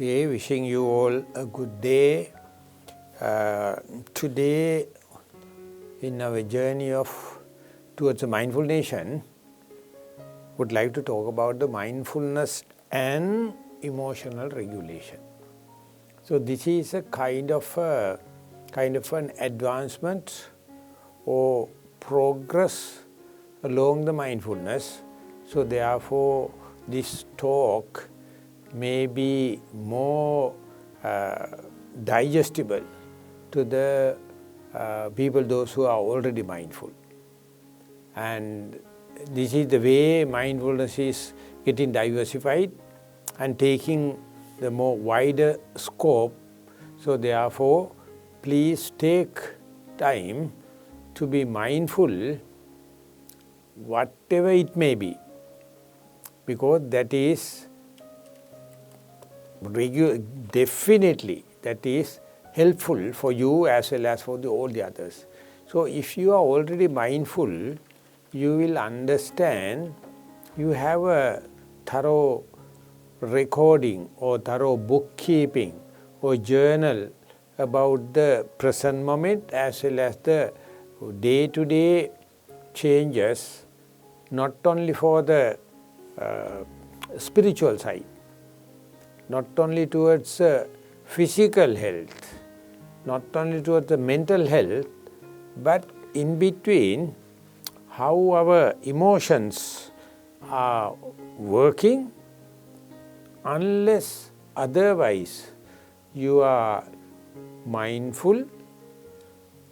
Okay, wishing you all a good day. Today, in our journey towards a mindful nation, would like to talk about the mindfulness and emotional regulation. So this is a kind of an advancement or progress along the mindfulness. So therefore, this talk may be more digestible to the people, those who are already mindful. And this is the way mindfulness is getting diversified and taking the more wider scope. So therefore, please take time to be mindful, whatever it may be, because that is definitely that is helpful for you as well as for all the others. So if you are already mindful, you will understand, you have a thorough recording or thorough bookkeeping or journal about the present moment as well as the day-to-day changes, not only for the spiritual side, not only towards physical health, not only towards the mental health, but in between how our emotions are working. Unless otherwise you are mindful,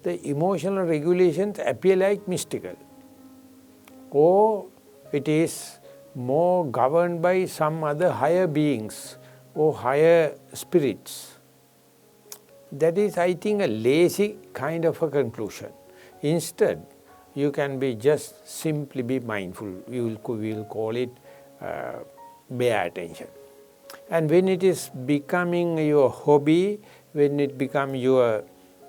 the emotional regulations appear like mystical, or it is more governed by some other higher beings or higher spirits. That is, I think, a lazy kind of a conclusion. Instead, you can be just simply be mindful. We will call it bare attention. And when it is becoming your hobby, when it becomes your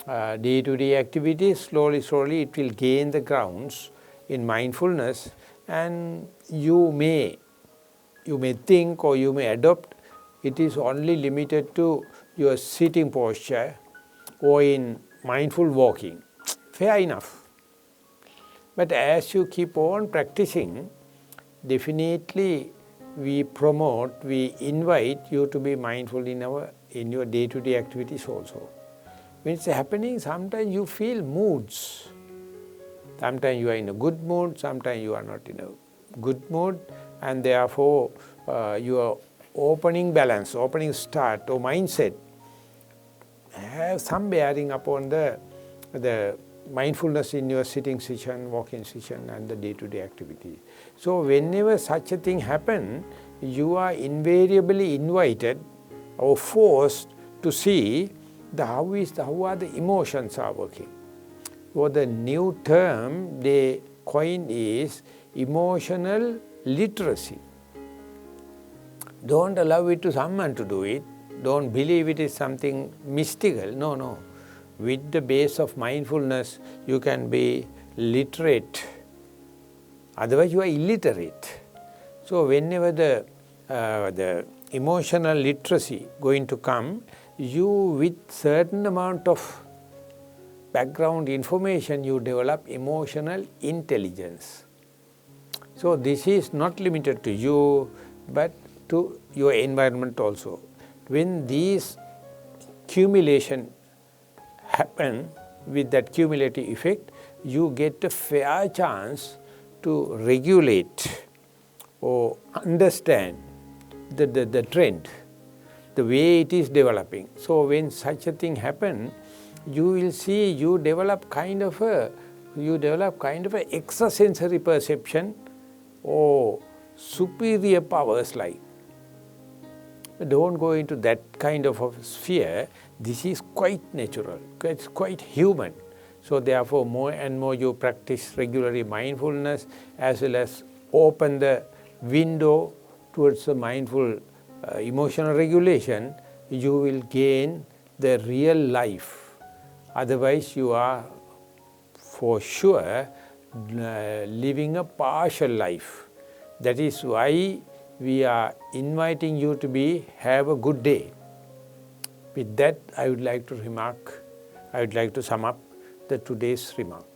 day-to-day activity, slowly it will gain the grounds in mindfulness, and you may think or you may adopt it is only limited to your sitting posture or in mindful walking. Fair enough. But as you keep on practicing, definitely we promote, we invite you to be mindful in your day-to-day activities also. When it's happening, sometimes you feel moods. Sometimes you are in a good mood, sometimes you are not in a good mood, and therefore your opening balance, opening start or mindset have some bearing upon the mindfulness in your sitting session, walking session and the day-to-day activity. So whenever such a thing happens, you are invariably invited or forced to see how are the emotions are working. So the new term they coined is emotional literacy. Don't allow it to someone to do it. Don't believe it is something mystical. No. With the base of mindfulness, you can be literate. Otherwise, you are illiterate. So whenever the emotional literacy going to come, you with certain amount of background information, you develop emotional intelligence. So this is not limited to you, but to your environment also. When these accumulation happen with that cumulative effect, you get a fair chance to regulate or understand the trend, the way it is developing. So when such a thing happens, you will see you develop kind of a extrasensory perception or superior powers like. Don't go into that kind of a sphere. This is quite natural, it's quite human. So therefore, more and more you practice regularly mindfulness as well as open the window towards the mindful emotional regulation, you will gain the real life. Otherwise, you are for sure living a partial life. That is why we are inviting you to have a good day. With that, I would like to sum up today's remark.